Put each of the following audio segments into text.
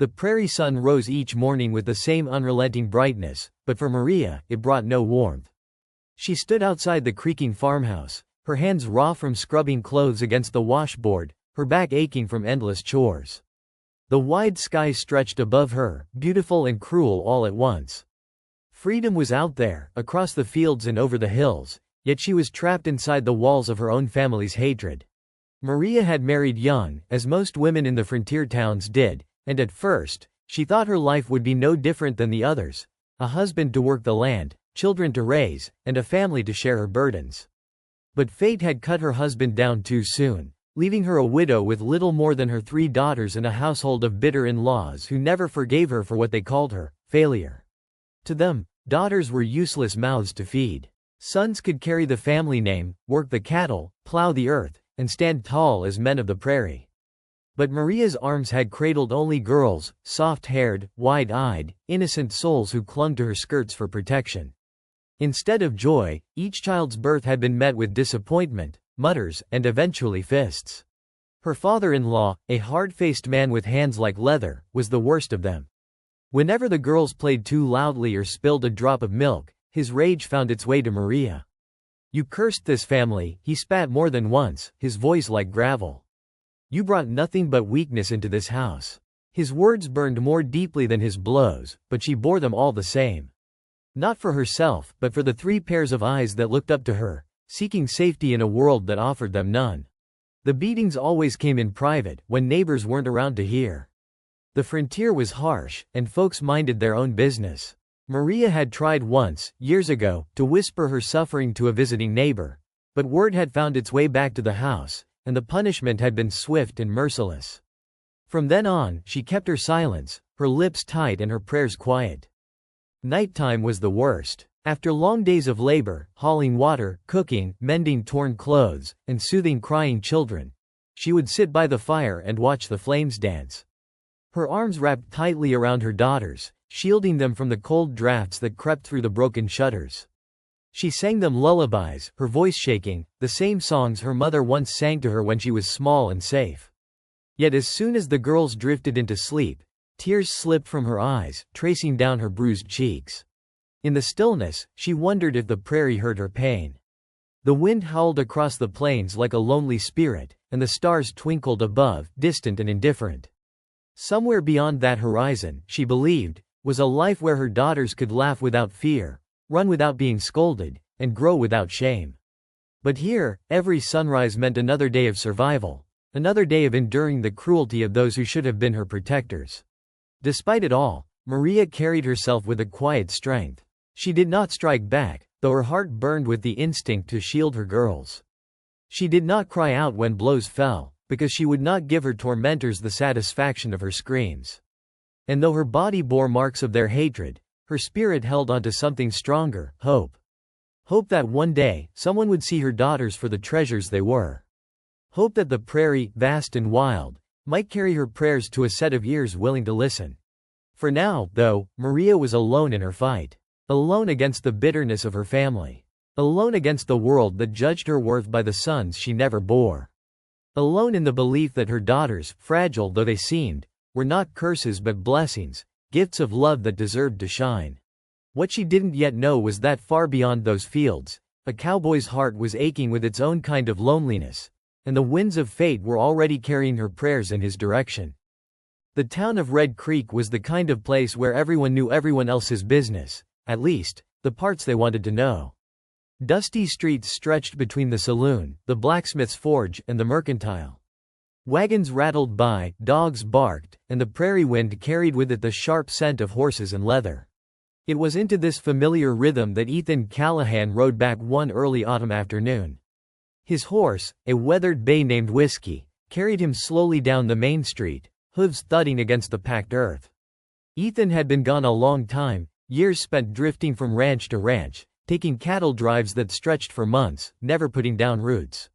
The prairie sun rose each morning with the same unrelenting brightness, but for Maria, it brought no warmth. She stood outside the creaking farmhouse, her hands raw from scrubbing clothes against the washboard, her back aching from endless chores. The wide sky stretched above her, beautiful and cruel all at once. Freedom was out there, across the fields and over the hills, yet she was trapped inside the walls of her own family's hatred. Maria had married young, as most women in the frontier towns did, and at first, she thought her life would be no different than the others: a husband to work the land, children to raise, and a family to share her burdens. But fate had cut her husband down too soon, leaving her a widow with little more than her 3 daughters and a household of bitter in-laws who never forgave her for what they called her failure. To them, daughters were useless mouths to feed. Sons could carry the family name, work the cattle, plow the earth, and stand tall as men of the prairie. But Maria's arms had cradled only girls, soft-haired, wide-eyed, innocent souls who clung to her skirts for protection. Instead of joy, each child's birth had been met with disappointment, mutters, and eventually fists. Her father-in-law, a hard-faced man with hands like leather, was the worst of them. Whenever the girls played too loudly or spilled a drop of milk, his rage found its way to Maria. "You cursed this family," he spat more than once, his voice like gravel. "You brought nothing but weakness into this house." His words burned more deeply than his blows, but she bore them all the same. Not for herself, but for the 3 pairs of eyes that looked up to her, seeking safety in a world that offered them none. The beatings always came in private, when neighbors weren't around to hear. The frontier was harsh, and folks minded their own business. Maria had tried once, years ago, to whisper her suffering to a visiting neighbor, but word had found its way back to the house, and the punishment had been swift and merciless. From then on, she kept her silence, her lips tight and her prayers quiet. Nighttime was the worst. After long days of labor, hauling water, cooking, mending torn clothes, and soothing crying children, she would sit by the fire and watch the flames dance. Her arms wrapped tightly around her daughters, shielding them from the cold drafts that crept through the broken shutters. She sang them lullabies, her voice shaking, the same songs her mother once sang to her when she was small and safe. Yet as soon as the girls drifted into sleep, tears slipped from her eyes, tracing down her bruised cheeks. In the stillness, she wondered if the prairie heard her pain. The wind howled across the plains like a lonely spirit, and the stars twinkled above, distant and indifferent. Somewhere beyond that horizon, she believed, was a life where her daughters could laugh without fear, run without being scolded, and grow without shame. But here, every sunrise meant another day of survival, another day of enduring the cruelty of those who should have been her protectors. Despite it all, Maria carried herself with a quiet strength. She did not strike back, though her heart burned with the instinct to shield her girls. She did not cry out when blows fell, because she would not give her tormentors the satisfaction of her screams. And though her body bore marks of their hatred, her spirit held onto something stronger: hope. Hope that one day, someone would see her daughters for the treasures they were. Hope that the prairie, vast and wild, might carry her prayers to a set of ears willing to listen. For now, though, Maria was alone in her fight. Alone against the bitterness of her family. Alone against the world that judged her worth by the sons she never bore. Alone in the belief that her daughters, fragile though they seemed, were not curses but blessings, gifts of love that deserved to shine. What she didn't yet know was that far beyond those fields, a cowboy's heart was aching with its own kind of loneliness, and the winds of fate were already carrying her prayers in his direction. The town of Red Creek was the kind of place where everyone knew everyone else's business, at least, the parts they wanted to know. Dusty streets stretched between the saloon, the blacksmith's forge, and the mercantile. Wagons rattled by, dogs barked, and the prairie wind carried with it the sharp scent of horses and leather. It was into this familiar rhythm that Ethan Callahan rode back one early autumn afternoon. His horse, a weathered bay named Whiskey, carried him slowly down the main street, hooves thudding against the packed earth. Ethan had been gone a long time, years spent drifting from ranch to ranch, taking cattle drives that stretched for months, never putting down roots.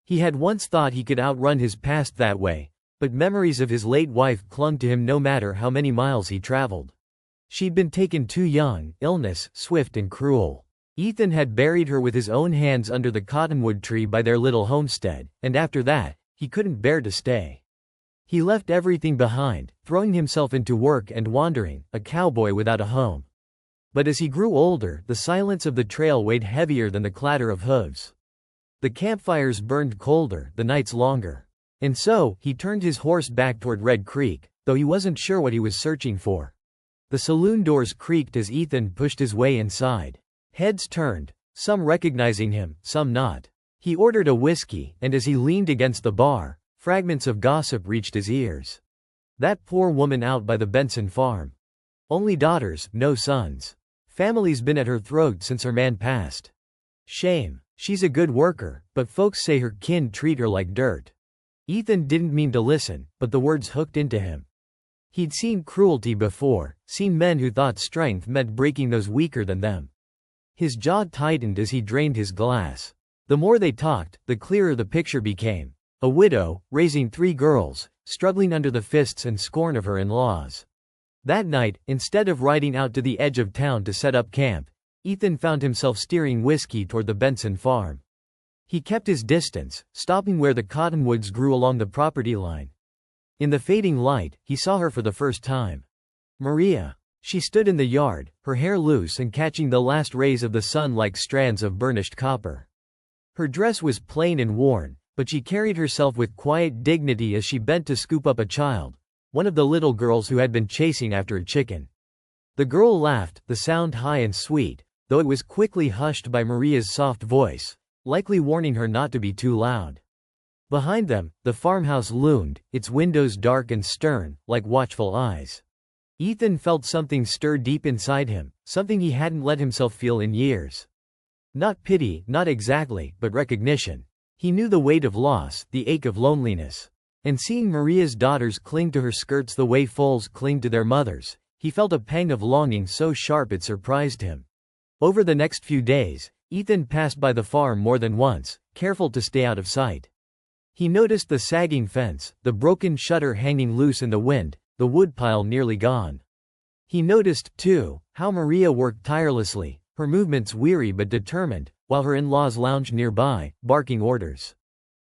He had once thought he could outrun his past that way, but memories of his late wife clung to him no matter how many miles he traveled. She'd been taken too young, illness, swift and cruel. Ethan had buried her with his own hands under the cottonwood tree by their little homestead, and after that, he couldn't bear to stay. He left everything behind, throwing himself into work and wandering, a cowboy without a home. But as he grew older, the silence of the trail weighed heavier than the clatter of hooves. The campfires burned colder, the nights longer. And so, he turned his horse back toward Red Creek, though he wasn't sure what he was searching for. The saloon doors creaked as Ethan pushed his way inside. Heads turned, some recognizing him, some not. He ordered a whiskey, and as he leaned against the bar, fragments of gossip reached his ears. That poor woman out by the Benson farm. Only daughters, no sons. Family's been at her throat since her man passed. Shame. She's a good worker, but folks say her kin treat her like dirt. Ethan didn't mean to listen, but the words hooked into him. He'd seen cruelty before, seen men who thought strength meant breaking those weaker than them. His jaw tightened as he drained his glass. The more they talked, the clearer the picture became. A widow, raising 3 girls, struggling under the fists and scorn of her in-laws. That night, instead of riding out to the edge of town to set up camp, Ethan found himself steering whiskey toward the Benson farm. He kept his distance, stopping where the cottonwoods grew along the property line. In the fading light, he saw her for the first time. Maria. She stood in the yard, her hair loose and catching the last rays of the sun like strands of burnished copper. Her dress was plain and worn, but she carried herself with quiet dignity as she bent to scoop up a child, one of the little girls who had been chasing after a chicken. The girl laughed, the sound high and sweet, though it was quickly hushed by Maria's soft voice, likely warning her not to be too loud. Behind them, the farmhouse loomed, its windows dark and stern, like watchful eyes. Ethan felt something stir deep inside him, something he hadn't let himself feel in years. Not pity, not exactly, but recognition. He knew the weight of loss, the ache of loneliness. And seeing Maria's daughters cling to her skirts the way foals cling to their mothers, he felt a pang of longing so sharp it surprised him. Over the next few days, Ethan passed by the farm more than once, careful to stay out of sight. He noticed the sagging fence, the broken shutter hanging loose in the wind, the woodpile nearly gone. He noticed, too, how Maria worked tirelessly, her movements weary but determined, while her in-laws lounged nearby, barking orders.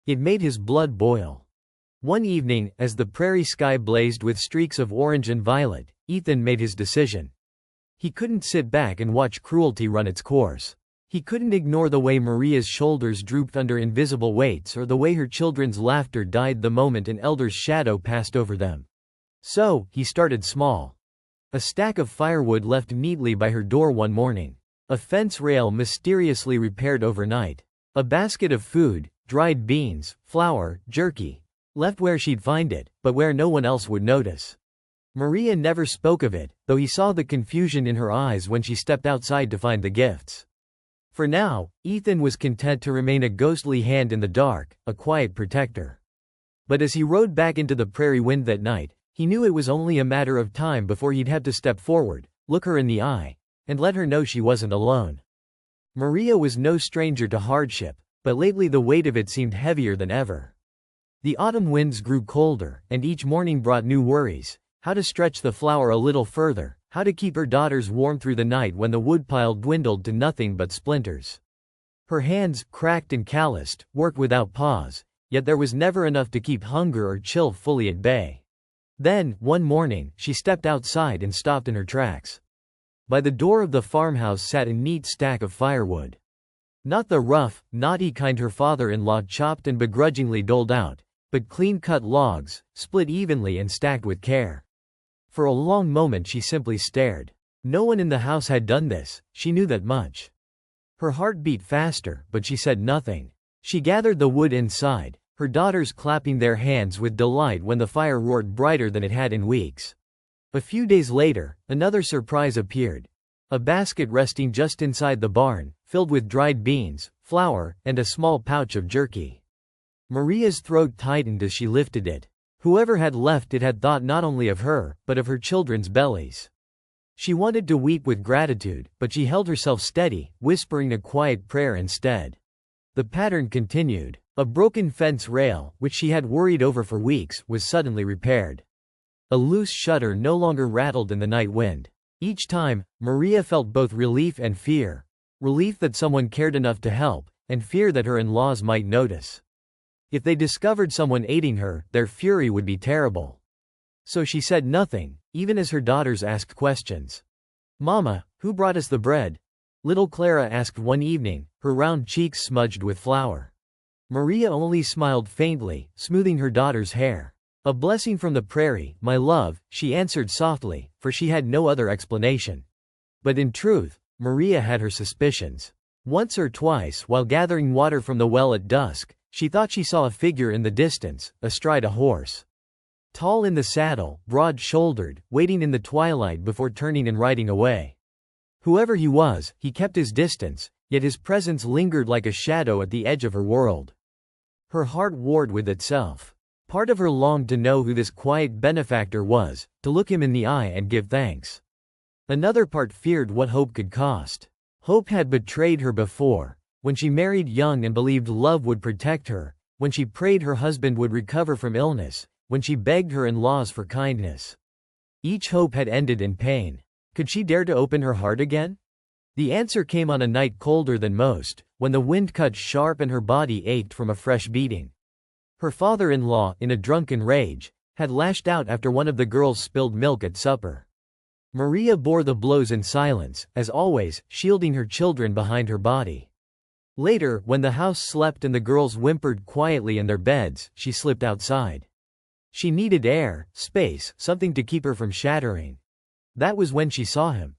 It made his blood boil. One evening, as the prairie sky blazed with streaks of orange and violet, Ethan made his decision. He couldn't sit back and watch cruelty run its course. He couldn't ignore the way Maria's shoulders drooped under invisible weights or the way her children's laughter died the moment an elder's shadow passed over them. So, he started small. A stack of firewood left neatly by her door one morning. A fence rail mysteriously repaired overnight. A basket of food, dried beans, flour, jerky. Left where she'd find it, but where no one else would notice. Maria never spoke of it, though he saw the confusion in her eyes when she stepped outside to find the gifts. For now, Ethan was content to remain a ghostly hand in the dark, a quiet protector. But as he rode back into the prairie wind that night, he knew it was only a matter of time before he'd have to step forward, look her in the eye, and let her know she wasn't alone. Maria was no stranger to hardship, but lately the weight of it seemed heavier than ever. The autumn winds grew colder, and each morning brought new worries: how to stretch the flour a little further, how to keep her daughters warm through the night when the woodpile dwindled to nothing but splinters. Her hands, cracked and calloused, worked without pause, yet there was never enough to keep hunger or chill fully at bay. Then, one morning, she stepped outside and stopped in her tracks. By the door of the farmhouse sat a neat stack of firewood. Not the rough, knotty kind her father-in-law chopped and begrudgingly doled out, but clean-cut logs, split evenly and stacked with care. For a long moment she simply stared. No one in the house had done this, she knew that much. Her heart beat faster, but she said nothing. She gathered the wood inside, her daughters clapping their hands with delight when the fire roared brighter than it had in weeks. A few days later, another surprise appeared. A basket resting just inside the barn, filled with dried beans, flour, and a small pouch of jerky. Maria's throat tightened as she lifted it. Whoever had left it had thought not only of her, but of her children's bellies. She wanted to weep with gratitude, but she held herself steady, whispering a quiet prayer instead. The pattern continued. A broken fence rail, which she had worried over for weeks, was suddenly repaired. A loose shutter no longer rattled in the night wind. Each time, Maria felt both relief and fear. Relief that someone cared enough to help, and fear that her in-laws might notice. If they discovered someone aiding her, their fury would be terrible. So she said nothing, even as her daughters asked questions. "Mama, who brought us the bread?" little Clara asked one evening, her round cheeks smudged with flour. Maria only smiled faintly, smoothing her daughter's hair. "A blessing from the prairie, my love," she answered softly, for she had no other explanation. But in truth, Maria had her suspicions. Once or twice, while gathering water from the well at dusk, she thought she saw a figure in the distance, astride a horse. Tall in the saddle, broad-shouldered, waiting in the twilight before turning and riding away. Whoever he was, he kept his distance, yet his presence lingered like a shadow at the edge of her world. Her heart warred with itself. Part of her longed to know who this quiet benefactor was, to look him in the eye and give thanks. Another part feared what hope could cost. Hope had betrayed her before, when she married young and believed love would protect her, when she prayed her husband would recover from illness, when she begged her in-laws for kindness. Each hope had ended in pain. Could she dare to open her heart again? The answer came on a night colder than most, when the wind cut sharp and her body ached from a fresh beating. Her father-in-law, in a drunken rage, had lashed out after one of the girls spilled milk at supper. Maria bore the blows in silence, as always, shielding her children behind her body. Later, when the house slept and the girls whimpered quietly in their beds, she slipped outside. She needed air, space, something to keep her from shattering. That was when she saw him.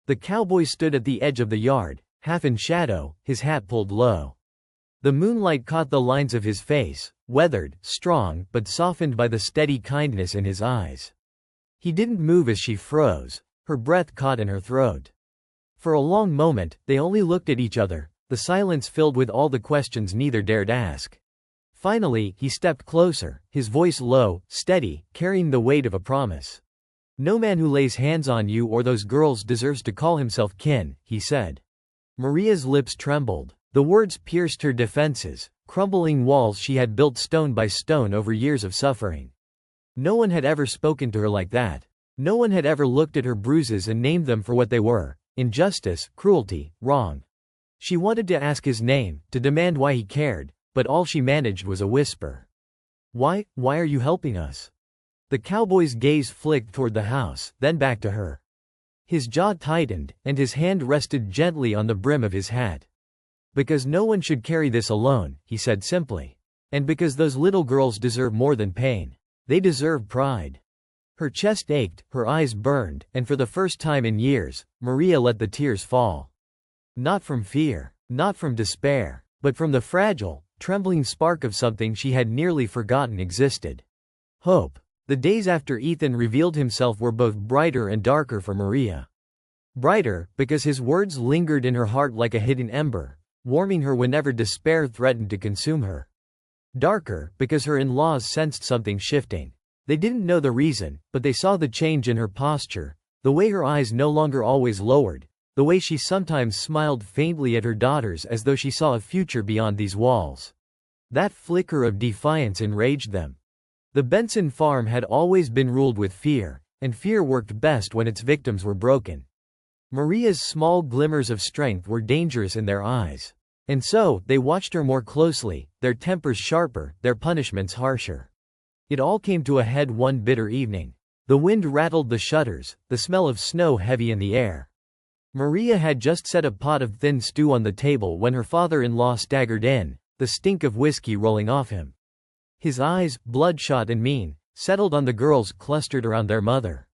The cowboy stood at the edge of the yard, half in shadow, his hat pulled low. The moonlight caught the lines of his face, weathered, strong, but softened by the steady kindness in his eyes. He didn't move as she froze, her breath caught in her throat. For a long moment, they only looked at each other, the silence filled with all the questions neither dared ask. Finally, he stepped closer, his voice low, steady, carrying the weight of a promise. "No man who lays hands on you or those girls deserves to call himself kin," he said. Maria's lips trembled. The words pierced her defenses, crumbling walls she had built stone by stone over years of suffering. No one had ever spoken to her like that. No one had ever looked at her bruises and named them for what they were: injustice, cruelty, wrong. She wanted to ask his name, to demand why he cared, but all she managed was a whisper. Why are you helping us?" The cowboy's gaze flicked toward the house, then back to her. His jaw tightened, and his hand rested gently on the brim of his hat. "Because no one should carry this alone," he said simply. "And because those little girls deserve more than pain. They deserve pride." Her chest ached, her eyes burned, and for the first time in years, Maria let the tears fall. Not from fear, not from despair, but from the fragile, trembling spark of something she had nearly forgotten existed: hope. The days after Ethan revealed himself were both brighter and darker for Maria. Brighter, because his words lingered in her heart like a hidden ember, warming her whenever despair threatened to consume her. Darker, because her in-laws sensed something shifting. They didn't know the reason, but they saw the change in her posture, the way her eyes no longer always lowered, the way she sometimes smiled faintly at her daughters as though she saw a future beyond these walls. That flicker of defiance enraged them. The Benson farm had always been ruled with fear, and fear worked best when its victims were broken. Maria's small glimmers of strength were dangerous in their eyes. And so, they watched her more closely, their tempers sharper, their punishments harsher. It all came to a head one bitter evening. The wind rattled the shutters, the smell of snow heavy in the air. Maria had just set a pot of thin stew on the table when her father-in-law staggered in, the stink of whiskey rolling off him. His eyes, bloodshot and mean, settled on the girls clustered around their mother.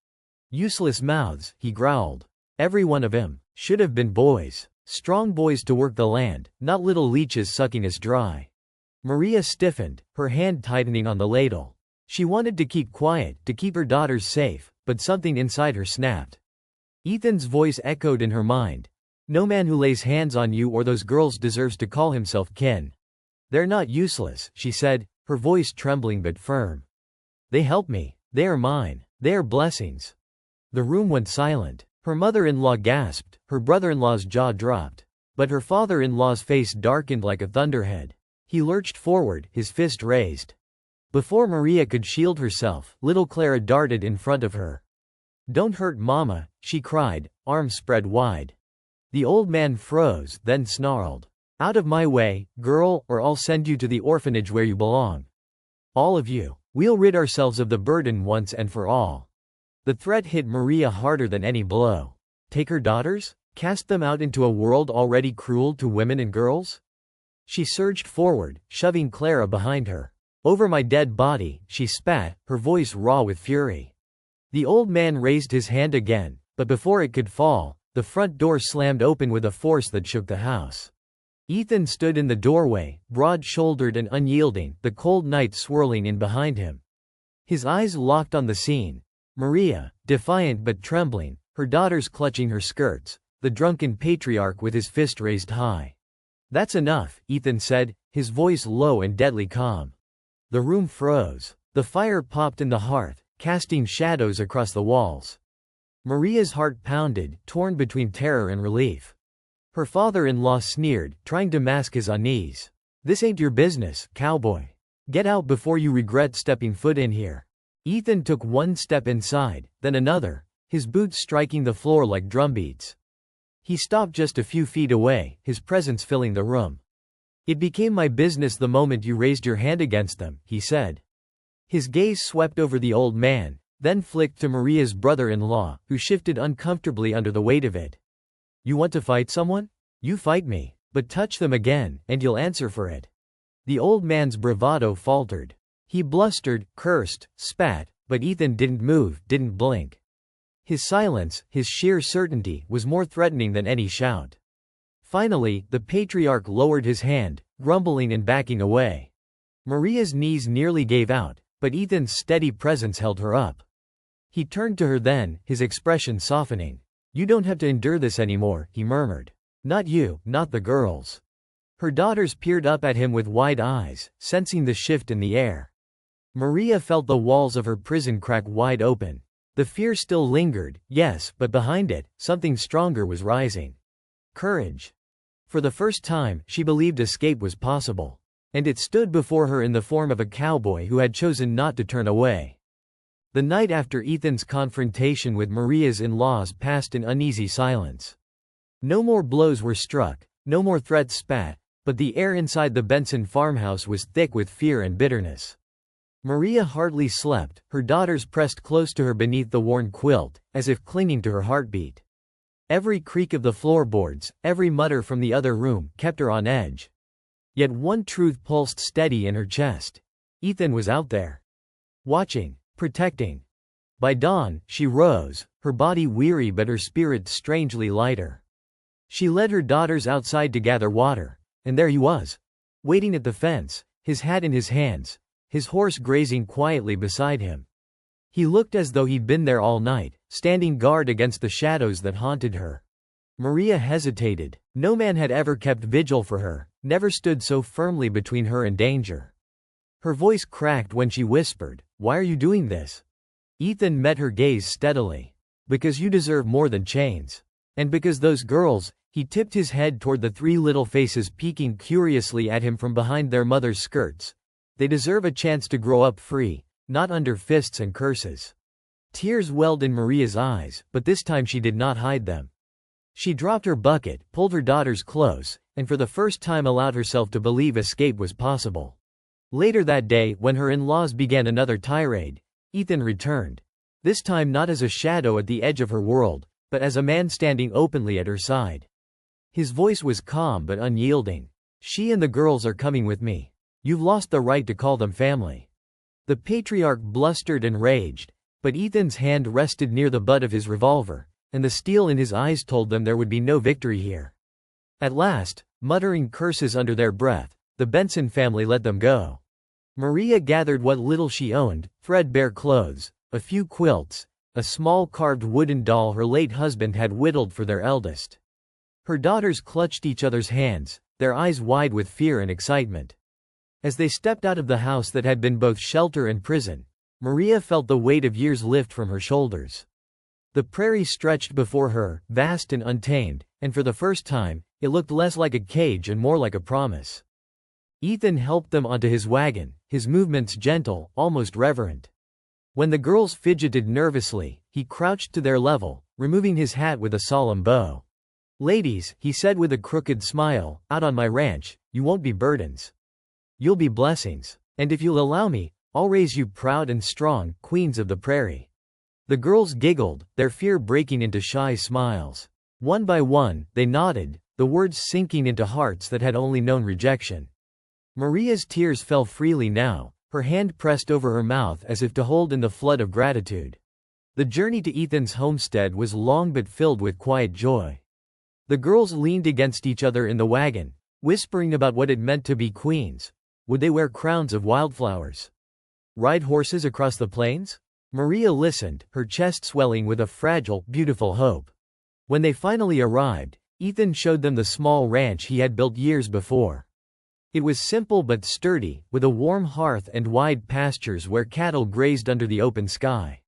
"Useless mouths," he growled. "Every one of 'em. Should have been boys. Strong boys to work the land, not little leeches sucking us dry." Maria stiffened, her hand tightening on the ladle. She wanted to keep quiet, to keep her daughters safe, but something inside her snapped. Ethan's voice echoed in her mind. "No man who lays hands on you or those girls deserves to call himself kin." "They're not useless," she said, her voice trembling but firm. "They help me. They are mine. They are blessings." The room went silent. Her mother-in-law gasped, her brother-in-law's jaw dropped. But her father-in-law's face darkened like a thunderhead. He lurched forward, his fist raised. Before Maria could shield herself, little Clara darted in front of her. "Don't hurt Mama," she cried, arms spread wide. The old man froze, then snarled, Out of my way, girl, or I'll send you to the orphanage where you belong. All of you. We'll rid ourselves of the burden once and for all." The threat hit Maria harder than any blow. Take her daughters? Cast them out into a world already cruel to women and girls? She surged forward, shoving Clara behind her. "Over my dead body," she spat, her voice raw with fury. The old man raised his hand again, but before it could fall, the front door slammed open with a force that shook the house. Ethan stood in the doorway, broad-shouldered and unyielding, the cold night swirling in behind him. His eyes locked on the scene. Maria, defiant but trembling, her daughters clutching her skirts, the drunken patriarch with his fist raised high. "That's enough," Ethan said, his voice low and deadly calm. The room froze. The fire popped in the hearth, casting shadows across the walls. Maria's heart pounded, torn between terror and relief. Her father-in-law sneered, trying to mask his unease. "This ain't your business, cowboy. Get out before you regret stepping foot in here." Ethan took one step inside, then another, his boots striking the floor like drumbeats. He stopped just a few feet away, his presence filling the room. "It became my business the moment you raised your hand against them," he said. His gaze swept over the old man, then flicked to Maria's brother-in-law, who shifted uncomfortably under the weight of it. "You want to fight someone? You fight me, but touch them again, and you'll answer for it." The old man's bravado faltered. He blustered, cursed, spat, but Ethan didn't move, didn't blink. His silence, his sheer certainty, was more threatening than any shout. Finally, the patriarch lowered his hand, grumbling and backing away. Maria's knees nearly gave out, but Ethan's steady presence held her up. He turned to her then, his expression softening. "You don't have to endure this anymore," he murmured. "Not you, not the girls." Her daughters peered up at him with wide eyes, sensing the shift in the air. Maria felt the walls of her prison crack wide open. The fear still lingered, yes, but behind it, something stronger was rising. Courage. For the first time, she believed escape was possible. And it stood before her in the form of a cowboy who had chosen not to turn away. The night after Ethan's confrontation with Maria's in-laws passed in uneasy silence. No more blows were struck, no more threats spat, but the air inside the Benson farmhouse was thick with fear and bitterness. Maria hardly slept, her daughters pressed close to her beneath the worn quilt, as if clinging to her heartbeat. Every creak of the floorboards, every mutter from the other room, kept her on edge. Yet one truth pulsed steady in her chest. Ethan was out there. Watching. Protecting. By dawn, she rose, her body weary but her spirit strangely lighter. She led her daughters outside to gather water, and there he was, waiting at the fence, his hat in his hands, his horse grazing quietly beside him. He looked as though he'd been there all night, standing guard against the shadows that haunted her. Maria hesitated. No man had ever kept vigil for her, never stood so firmly between her and danger. Her voice cracked when she whispered, "Why are you doing this?" Ethan met her gaze steadily. "Because you deserve more than chains. And because those girls," he tipped his head toward the three little faces peeking curiously at him from behind their mother's skirts. "They deserve a chance to grow up free, not under fists and curses." Tears welled in Maria's eyes, but this time she did not hide them. She dropped her bucket, pulled her daughters close, and for the first time allowed herself to believe escape was possible. Later that day, when her in-laws began another tirade, Ethan returned. This time not as a shadow at the edge of her world, but as a man standing openly at her side. His voice was calm but unyielding. "She and the girls are coming with me. You've lost the right to call them family." The patriarch blustered and raged, but Ethan's hand rested near the butt of his revolver, and the steel in his eyes told them there would be no victory here. At last, muttering curses under their breath, the Benson family let them go. Maria gathered what little she owned, threadbare clothes, a few quilts, a small carved wooden doll her late husband had whittled for their eldest. Her daughters clutched each other's hands, their eyes wide with fear and excitement. As they stepped out of the house that had been both shelter and prison, Maria felt the weight of years lift from her shoulders. The prairie stretched before her, vast and untamed, and for the first time, it looked less like a cage and more like a promise. Ethan helped them onto his wagon, his movements gentle, almost reverent. When the girls fidgeted nervously, he crouched to their level, removing his hat with a solemn bow. "Ladies," he said with a crooked smile, "out on my ranch, you won't be burdens. You'll be blessings. And if you'll allow me, I'll raise you proud and strong, queens of the prairie." The girls giggled, their fear breaking into shy smiles. One by one, they nodded, the words sinking into hearts that had only known rejection. Maria's tears fell freely now, her hand pressed over her mouth as if to hold in the flood of gratitude. The journey to Ethan's homestead was long but filled with quiet joy. The girls leaned against each other in the wagon, whispering about what it meant to be queens. Would they wear crowns of wildflowers? Ride horses across the plains? Maria listened, her chest swelling with a fragile, beautiful hope. When they finally arrived, Ethan showed them the small ranch he had built years before. It was simple but sturdy, with a warm hearth and wide pastures where cattle grazed under the open sky.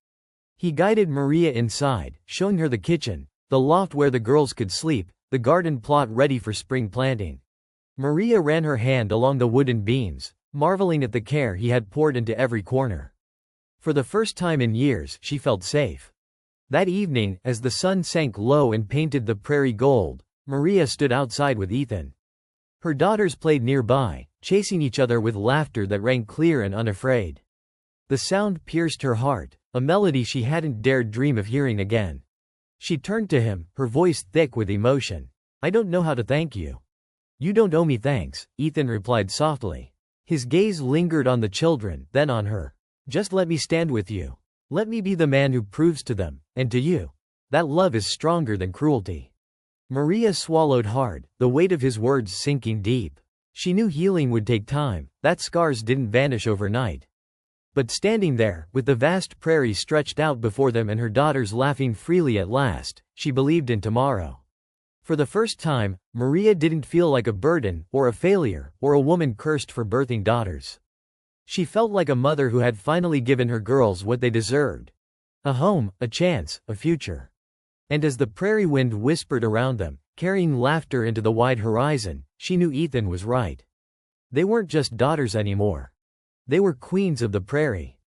He guided Maria inside, showing her the kitchen, the loft where the girls could sleep, the garden plot ready for spring planting. Maria ran her hand along the wooden beams, marveling at the care he had poured into every corner. For the first time in years, she felt safe. That evening, as the sun sank low and painted the prairie gold, Maria stood outside with Ethan. Her daughters played nearby, chasing each other with laughter that rang clear and unafraid. The sound pierced her heart, a melody she hadn't dared dream of hearing again. She turned to him, her voice thick with emotion. "I don't know how to thank you." "You don't owe me thanks," Ethan replied softly. His gaze lingered on the children, then on her. "Just let me stand with you. Let me be the man who proves to them, and to you, that love is stronger than cruelty." Maria swallowed hard, the weight of his words sinking deep. She knew healing would take time, that scars didn't vanish overnight. But standing there, with the vast prairie stretched out before them and her daughters laughing freely at last, she believed in tomorrow. For the first time, Maria didn't feel like a burden, or a failure, or a woman cursed for birthing daughters. She felt like a mother who had finally given her girls what they deserved. A home, a chance, a future. And as the prairie wind whispered around them, carrying laughter into the wide horizon, she knew Ethan was right. They weren't just daughters anymore. They were queens of the prairie.